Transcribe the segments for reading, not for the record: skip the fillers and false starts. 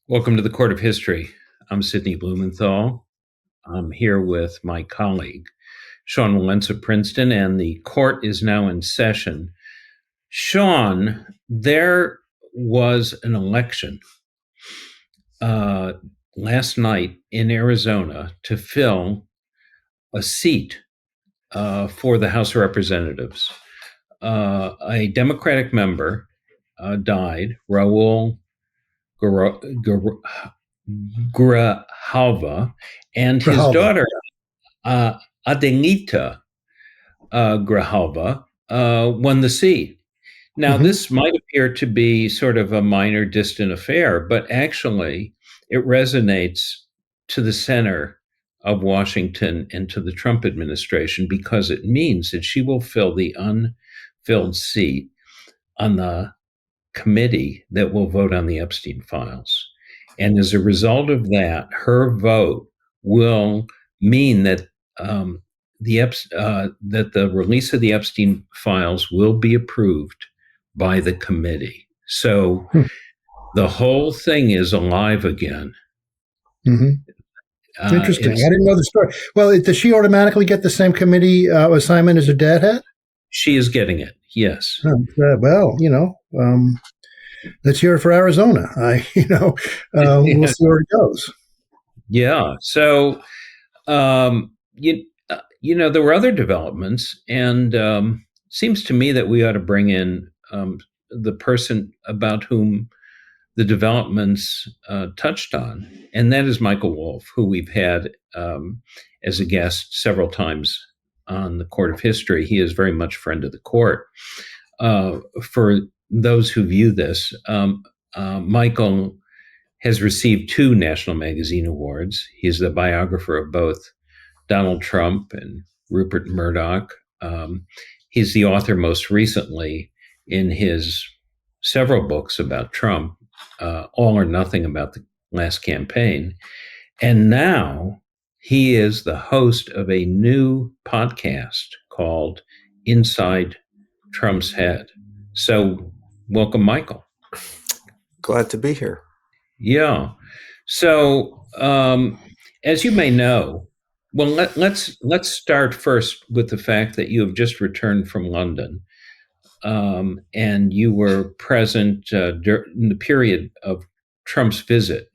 Welcome to the Court of History. I'm Sidney Blumenthal. I'm here with my colleague, Sean Wilentz of Princeton, and the court is now in session. Sean, there was an election last night in Arizona to fill a seat for the House of Representatives. A Democratic member died, Raul Grijalva, and his Grijalva. daughter, Adelita Grijalva, won the seat. Now, this might appear to be sort of a minor, distant affair, but actually it resonates to the center of Washington and to the Trump administration because it means that she will fill the unfilled seat on the committee that will vote on the Epstein files. And as a result of that, her vote will mean that that the release of the Epstein files will be approved by the committee. So the whole thing is alive again. Interesting. I didn't know the story. Well, does she automatically get the same committee assignment as her dad had? She is getting it. Yes. Well, let's hear it for Arizona. We'll see where it goes. Yeah. So, there were other developments, and seems to me that we ought to bring in the person about whom the developments touched on, and that is Michael Wolff, who we've had as a guest several times on the Court of History. He is very much friend of the court. For those who view this, Michael has received 2 National Magazine Awards. He's the biographer of both Donald Trump and Rupert Murdoch. He's the author most recently in his several books about Trump, All or Nothing about the last campaign. And now he is the host of a new podcast called Inside Trump's Head. So welcome, Michael. Glad to be here. Yeah. So as you may know, well, let's start first with the fact that you have just returned from London, and you were present in the period of Trump's visit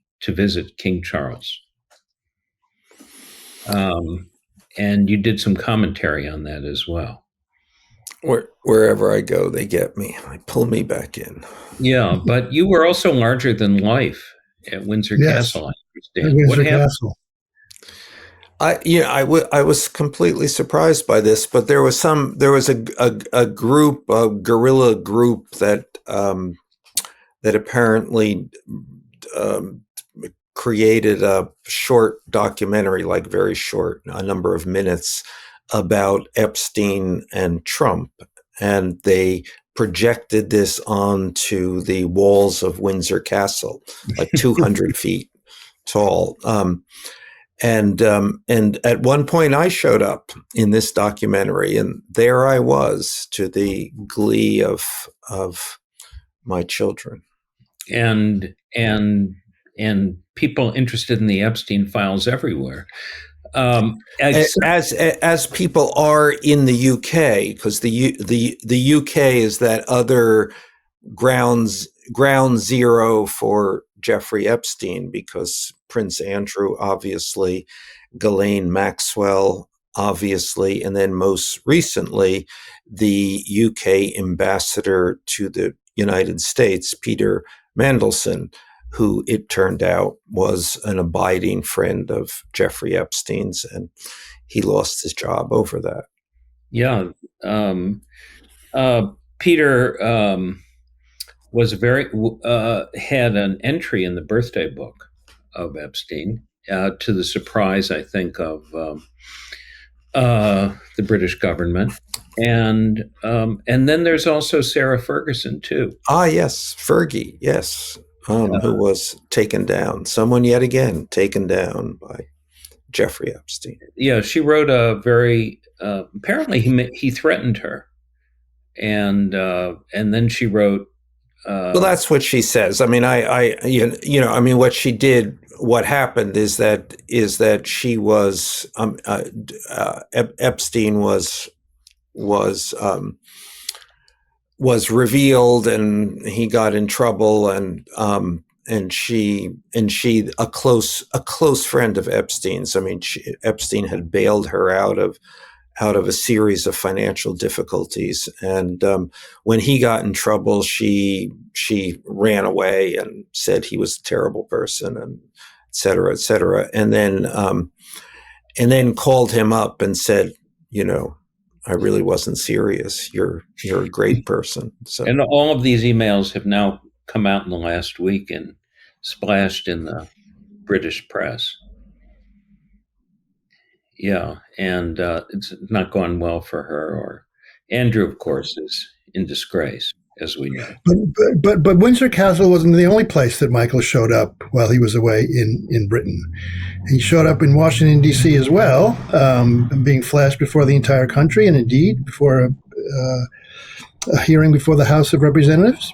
King Charles, and you did some commentary on that as well. Wherever I go, they get me. They pull me back in. Yeah, but you were also larger than life at Windsor Castle. I understand. Windsor Castle. I was completely surprised by this, but there was a group, a guerrilla group that apparently created a short documentary, like very short, a number of minutes, about Epstein and Trump, and they projected this onto the walls of Windsor Castle, like 200 feet tall. And at one point I showed up in this documentary, and there I was, to the glee of my children. And people interested in the Epstein files everywhere. As people are in the UK, because the UK is that other ground zero for Jeffrey Epstein, because Prince Andrew, obviously, Ghislaine Maxwell, obviously, and then most recently, the UK ambassador to the United States, Peter Mandelson, who it turned out was an abiding friend of Jeffrey Epstein's, and he lost his job over that. Yeah. Peter was had an entry in the birthday book of Epstein, to the surprise, I think, of the British government. And then there's also Sarah Ferguson, too. Ah, yes, Fergie, yes. Who was taken down. Someone yet again taken down by Jeffrey Epstein. Yeah, she wrote a very apparently he threatened her, and then she wrote Well, that's what she says. I mean, I mean, what she did, what happened is that she was, Epstein was, was revealed, and he got in trouble, and she a close friend of Epstein's. I mean, Epstein had bailed her out of a series of financial difficulties, and when he got in trouble, she ran away and said he was a terrible person, and et cetera, et cetera, and then called him up and said, I really wasn't serious. You're a great person. So, and all of these emails have now come out in the last week and splashed in the British press. Yeah, and it's not gone well for her. Or Andrew, of course, is in disgrace, as we know. But Windsor Castle wasn't the only place that Michael showed up while he was away in Britain. He showed up in Washington, D.C. as well, being flashed before the entire country, and indeed before a hearing before the House of Representatives,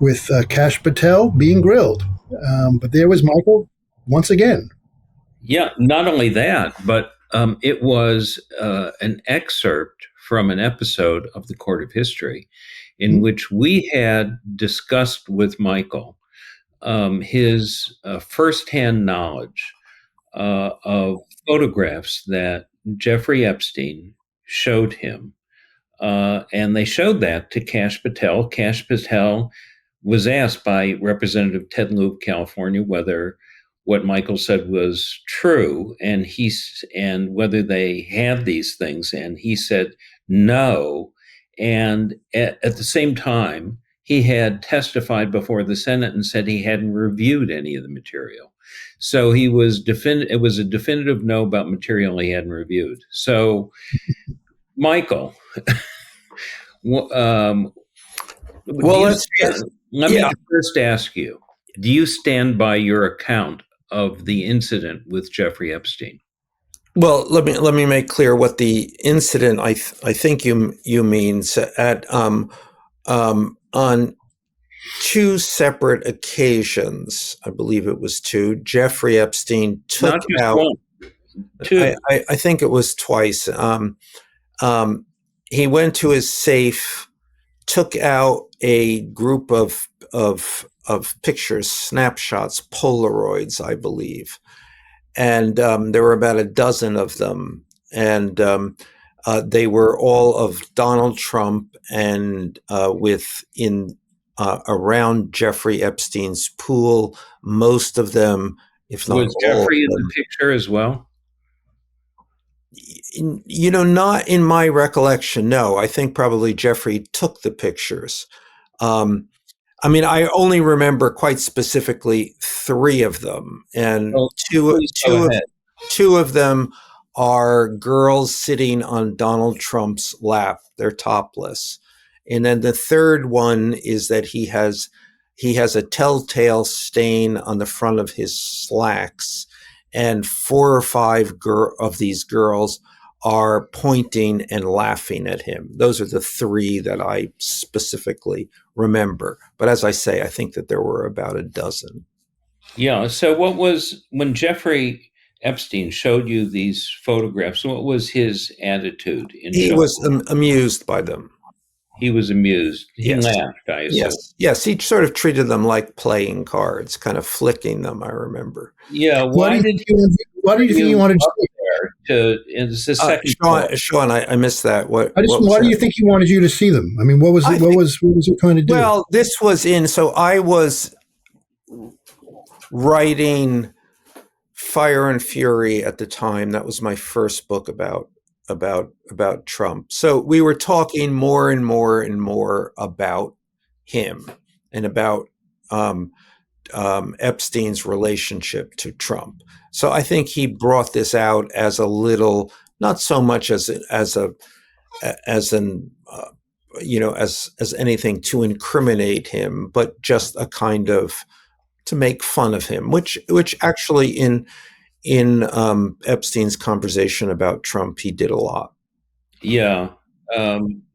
with Kash Patel being grilled. But there was Michael once again. Yeah, not only that, but it was an excerpt from an episode of The Court of History in which we had discussed with Michael his firsthand knowledge of photographs that Jeffrey Epstein showed him. And they showed that to Kash Patel. Kash Patel was asked by Representative Ted Lieu of California whether what Michael said was true, and whether they had these things, and he said no. And at the same time, he had testified before the Senate and said he hadn't reviewed any of the material. So it was a definitive no about material he hadn't reviewed. So, Michael, let me first ask you: do you stand by your account of the incident with Jeffrey Epstein? Well, let me make clear what the incident I think you mean. On two separate occasions, I believe it was two, Jeffrey Epstein took Not just out. One. Two. I think it was twice. He went to his safe, took out a group of pictures, snapshots, Polaroids, I believe. And there were about a dozen of them. And they were all of Donald Trump and around Jeffrey Epstein's pool. Most of them, if not all of them. Was Jeffrey in the picture as well? Not in my recollection, no. I think probably Jeffrey took the pictures. I mean, I only remember quite specifically three of them, and two of them are girls sitting on Donald Trump's lap. They're topless. And then the third one is that he has a telltale stain on the front of his slacks, and 4 or 5 of these girls are pointing and laughing at him. Those are the three that I specifically remember. But as I say, I think that there were about a dozen. Yeah. So when Jeffrey Epstein showed you these photographs, what was his attitude? He was amused by them. He was amused. He laughed, I assume. Yes. He sort of treated them like playing cards, kind of flicking them, I remember. Yeah. Why did you think you wanted to? It's the second. Sean, I missed that. Why do you think he wanted you to see them? I mean, what was he trying to do? Well, this was so I was writing Fire and Fury at the time. That was my first book about Trump. So we were talking more and more and more about him and about Epstein's relationship to Trump. So I think he brought this out as a little, not so much as anything to incriminate him, but just a kind of to make fun of him, which actually in Epstein's conversation about Trump, he did a lot. Yeah.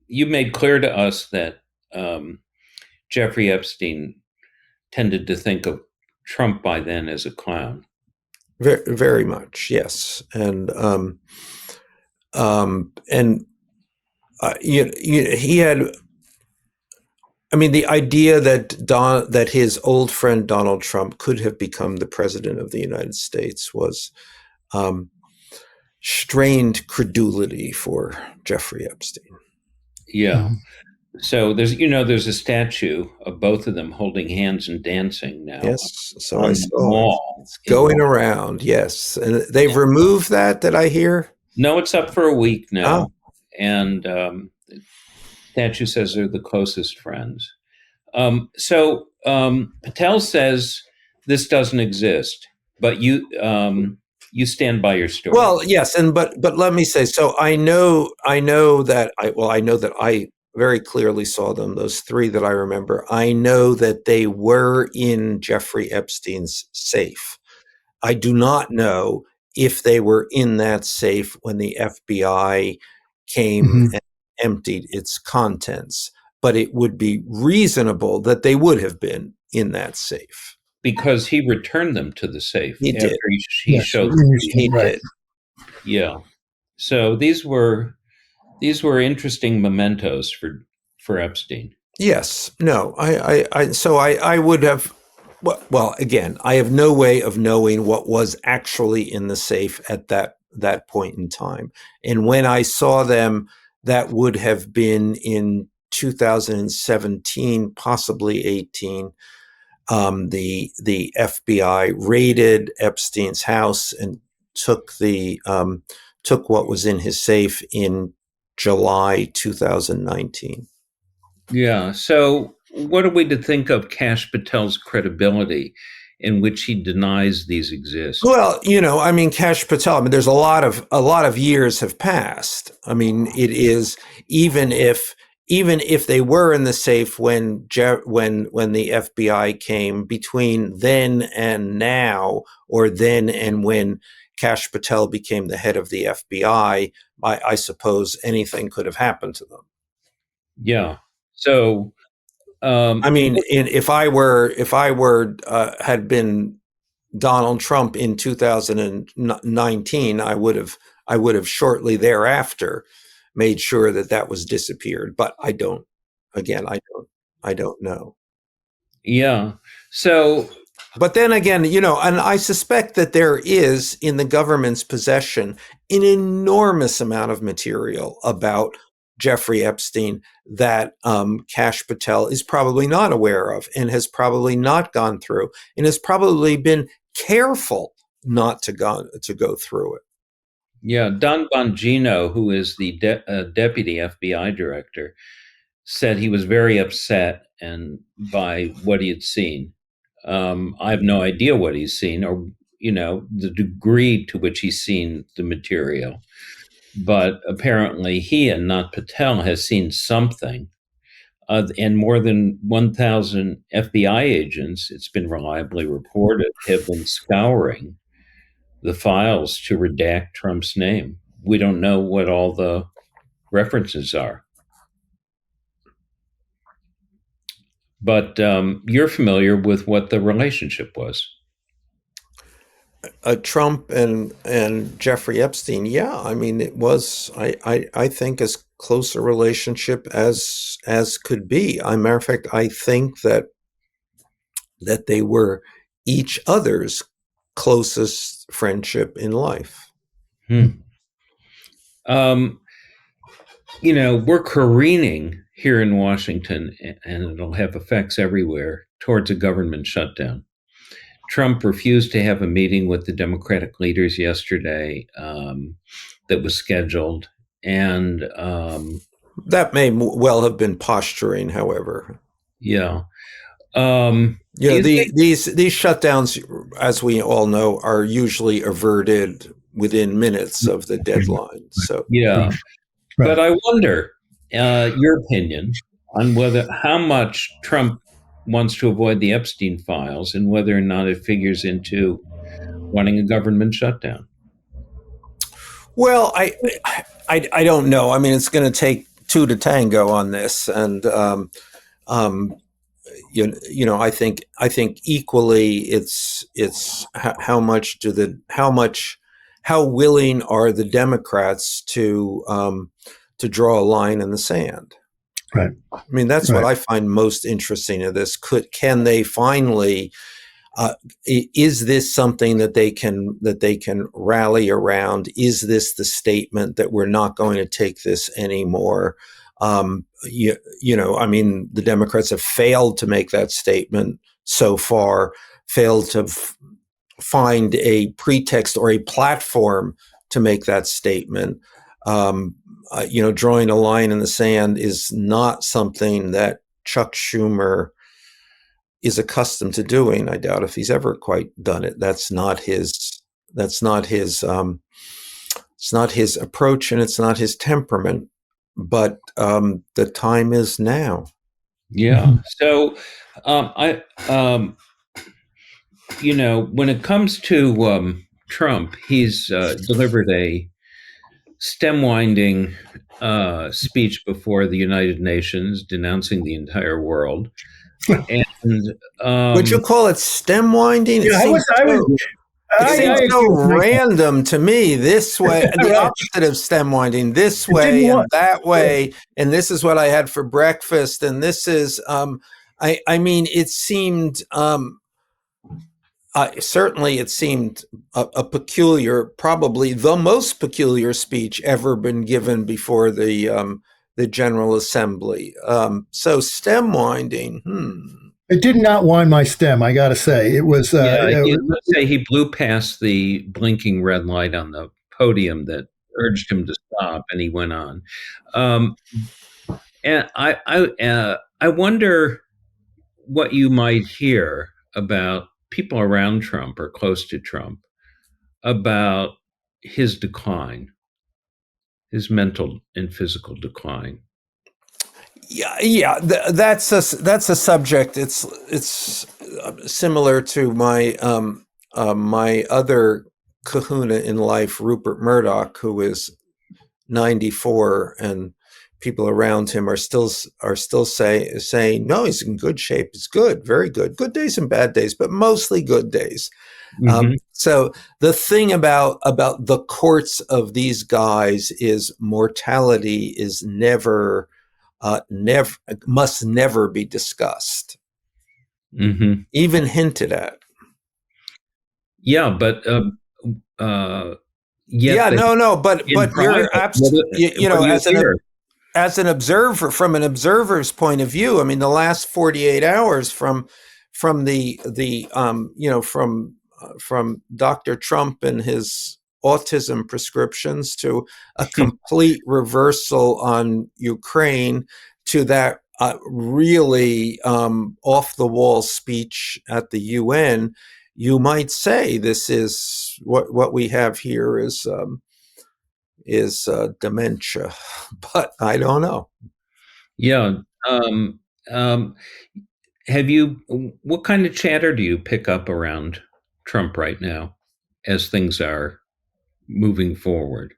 You made clear to us that Jeffrey Epstein tended to think of Trump by then as a clown. Very, very much, yes, he had. I mean, the idea that his old friend Donald Trump could have become the president of the United States was strained credulity for Jeffrey Epstein. Yeah. So there's a statue of both of them holding hands and dancing now. Yes, so on I the saw wall. it's going around. Yes, and they've removed that. Did I hear? No, it's up for a week now, Oh. and the statue says they're the closest friends. Patel says this doesn't exist, but you stand by your story. Well, yes, but let me say, so I know that I very clearly saw them. Those three that I remember, I know that they were in Jeffrey Epstein's safe. I do not know if they were in that safe when the FBI came and emptied its contents, but it would be reasonable that they would have been in that safe. Because he returned them to the safe. He after did. He showed them. He did. Yeah. So these were interesting mementos for Epstein. Yes. No. I would have. Well, again, I have no way of knowing what was actually in the safe at that point in time. And when I saw them, that would have been in 2017, possibly 18. The FBI raided Epstein's house and took what was in his safe in July 2019. Yeah. So what are we to think of Kash Patel's credibility in which he denies these exist? Well, I mean, Kash Patel, there's a lot of years have passed. I mean, it is even if they were in the safe when the FBI came, between then and now, or then and when Kash Patel became the head of the FBI, I suppose anything could have happened to them. Yeah. So, if I had been Donald Trump in 2019, I would have shortly thereafter made sure that was disappeared. But I don't know. Yeah. So, but then again, and I suspect that there is in the government's possession an enormous amount of material about Jeffrey Epstein that Kash Patel is probably not aware of and has probably not gone through and has probably been careful not to go through it. Yeah, Don Bongino, who is the deputy FBI director, said he was very upset by what he had seen. I have no idea what he's seen or the degree to which he's seen the material. But apparently he and not Patel has seen something. And more than 1,000 FBI agents, it's been reliably reported, have been scouring the files to redact Trump's name. We don't know what all the references are. But you're familiar with what the relationship was. Trump and Jeffrey Epstein, yeah. I mean, it was, I think, as close a relationship as could be. As a matter of fact, I think that they were each other's closest friendship in life. We're careening here in Washington, and it'll have effects everywhere, towards a government shutdown. Trump refused to have a meeting with the Democratic leaders yesterday that was scheduled. And that may well have been posturing, however. Yeah. These shutdowns, as we all know, are usually averted within minutes of the deadline. So yeah. Right. But I wonder your opinion on how much Trump wants to avoid the Epstein files and whether or not it figures into wanting a government shutdown. Well, I don't know. I mean, it's going to take two to tango on this, and I think equally it's how willing are the Democrats to draw a line in the sand. Right. I mean, that's what I find most interesting of this. Can they finally? Is this something that they can rally around? Is this the statement that we're not going to take this anymore? I mean, the Democrats have failed to make that statement so far, failed to find a pretext or a platform to make that statement. Drawing a line in the sand is not something that Chuck Schumer is accustomed to doing. I doubt if he's ever quite done it. It's not his approach, and it's not his temperament. But the time is now. Yeah. So, when it comes to Trump, he's delivered a stem-winding speech before the United Nations, denouncing the entire world. And would you call it stem winding? Yeah, It seems so random to me. This way, the opposite of stem winding. This way and that way, and this is what I had for breakfast. And this is, I mean, it seemed certainly it seemed a peculiar, probably the most peculiar speech ever been given before the General Assembly. So stem winding. It did not wind my stem, I got to say. It was. Let's say he blew past the blinking red light on the podium that urged him to stop, and he went on. And I wonder what you might hear about people around Trump or close to Trump about his decline, his mental and physical decline. Yeah, that's a subject. It's similar to my my other kahuna in life, Rupert Murdoch, who is 94, and people around him are still saying no, he's in good shape. He's good, very good days and bad days, but mostly good days. Mm-hmm. So the thing about the courts of these guys is mortality is must never be discussed, even hinted at. Yeah, but but you're absolutely, as an observer, from an observer's point of view, I mean, the last 48 hours from Dr. Trump and his autism prescriptions to a complete reversal on Ukraine to that really off the wall speech at the UN, you might say this is what we have here is dementia, but I don't know. Yeah. What kind of chatter do you pick up around Trump right now as things are moving forward?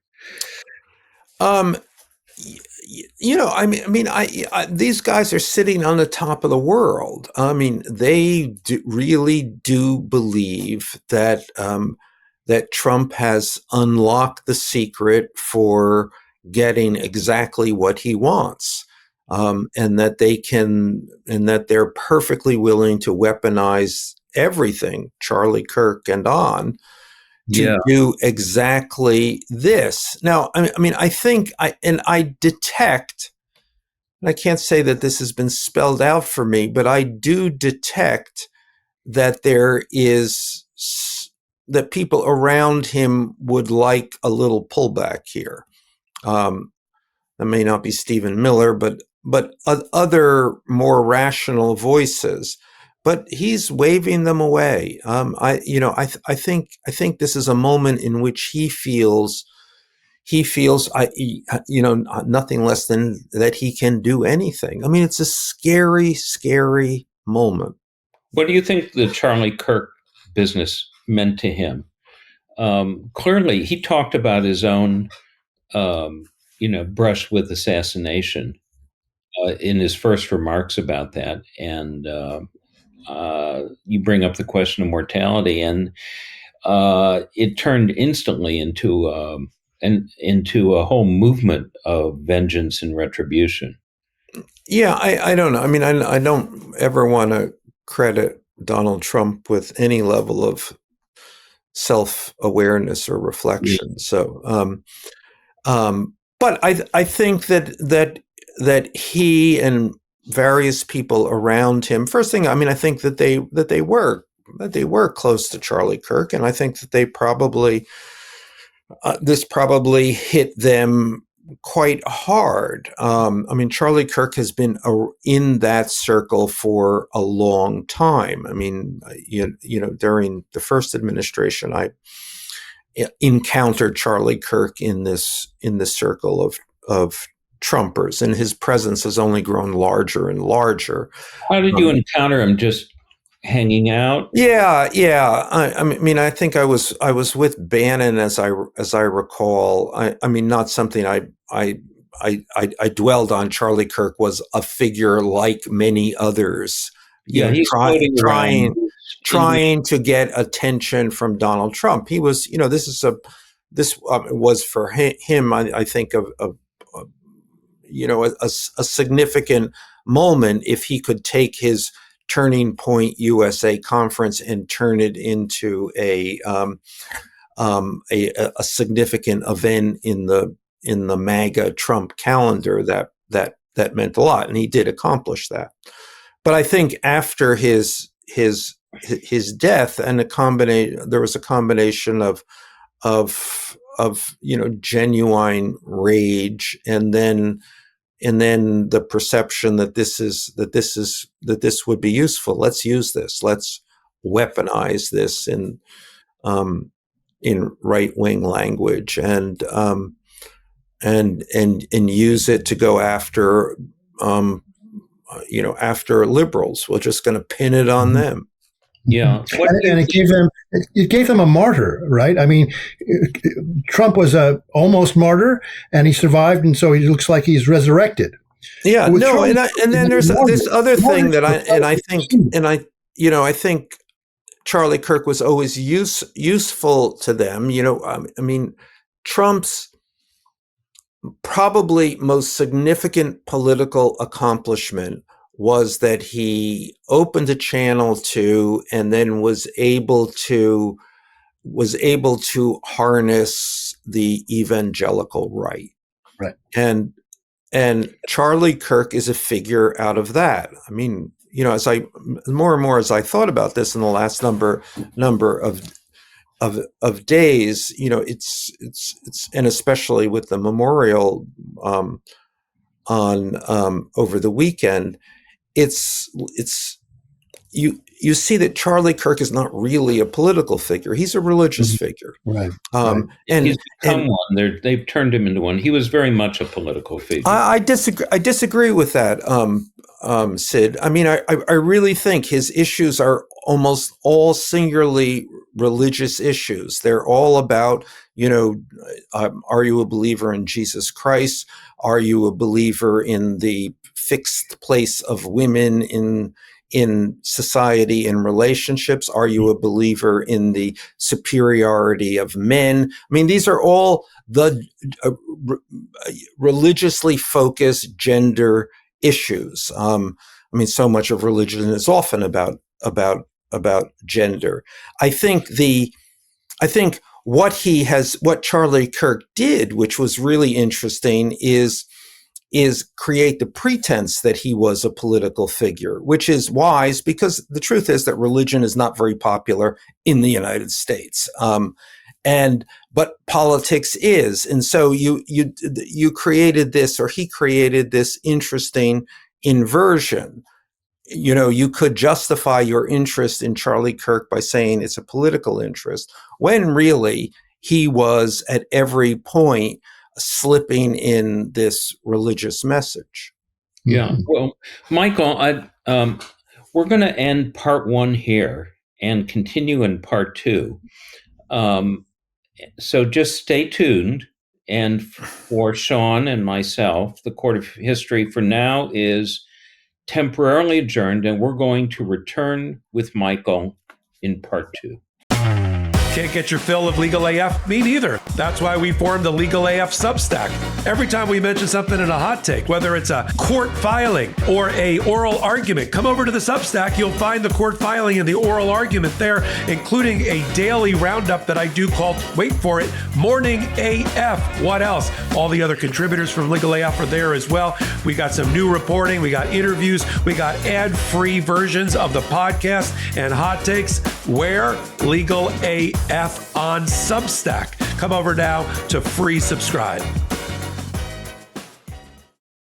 These guys are sitting on the top of the world. I mean, they really do believe that that Trump has unlocked the secret for getting exactly what he wants, and that they're perfectly willing to weaponize everything, Charlie Kirk and on, to do exactly this. Now, I mean, I think I detect, and I can't say that this has been spelled out for me, but I do detect that that people around him would like a little pullback here. That may not be Stephen Miller, but other more rational voices. But he's waving them away. I think this is a moment in which he feels nothing less than that he can do anything. I mean, it's a scary, scary moment. What do you think the Charlie Kirk business meant to him? Clearly, he talked about his own, brush with assassination. in his first remarks about that, and you bring up the question of mortality, and it turned instantly into a whole movement of vengeance and retribution. Yeah, I don't know. I mean, I don't ever want to credit Donald Trump with any level of self-awareness or Yeah. reflection. So, but I think that he and various people around him. First thing, I mean, I think that they were close to Charlie Kirk, and I think that they probably this probably hit them quite hard. I mean, Charlie Kirk has been in that circle for a long time. I mean, during the first administration, I encountered Charlie Kirk in this circle of Trumpers, and his presence has only grown larger and larger. How did you encounter him? Just hanging out? Yeah, yeah. I mean, I think I was with Bannon, as I recall. I mean, not something I dwelled on. Charlie Kirk was a figure like many others, Yeah, he's floating around. trying to get attention from Donald Trump. He was, this was for him. I think of a significant moment if he could take his Turning Point USA conference and turn it into a significant event in the MAGA Trump calendar. That meant a lot, and he did accomplish that. But I think after his death, and there was a combination of genuine rage, and then the perception that this would be useful. Let's use this. Let's weaponize this in right-wing language, and use it to go after after liberals. We're just going to pin it on them. Yeah, and it gave them a martyr, right? I mean, Trump was a almost martyr, and he survived, and so he looks like he's resurrected. Yeah, no, Trump, and then there's this other thing that I think Charlie Kirk was always useful to them. I mean, Trump's probably most significant political accomplishment was that he opened a channel to, and then was able to harness the evangelical right. Right. And Charlie Kirk is a figure out of that. I mean, as I more and more as I thought about this in the last number of days, it's and especially with the memorial on over the weekend, it's you see that Charlie Kirk is not really a political figure. He's a religious figure. Right. And he's become one. They've turned him into one. He was very much a political figure. I disagree with that, Sid. I mean, I really think his issues are almost all singularly religious issues. They're all about, are you a believer in Jesus Christ? Are you a believer in the fixed place of women in society and relationships? Are you a believer in the superiority of men? I mean, these are all the religiously focused gender issues. I mean, so much of religion is often about gender. I think what Charlie Kirk did, which was really interesting, is create the pretense that he was a political figure, which is wise, because the truth is that religion is not very popular in the United States. But politics is. And so you created this, or he created this interesting inversion. You could justify your interest in Charlie Kirk by saying it's a political interest, when really he was at every point slipping in this religious message. Yeah. Well, Michael, we're going to end part one here and continue in part two. So just stay tuned, And for Sean and myself, the Court of History for now is temporarily adjourned, and we're going to return with Michael in part 2. Can't get your fill of Legal AF? Me neither. That's why we formed the Legal AF Substack. Every time we mention something in a hot take, whether it's a court filing or a oral argument, come over to the Substack. You'll find the court filing and the oral argument there, including a daily roundup that I do called, wait for it, Morning AF. What else? All the other contributors from Legal AF are there as well. We got some new reporting. We got interviews. We got ad-free versions of the podcast and hot takes. Where? Legal AF on Substack. Come over now to free subscribe.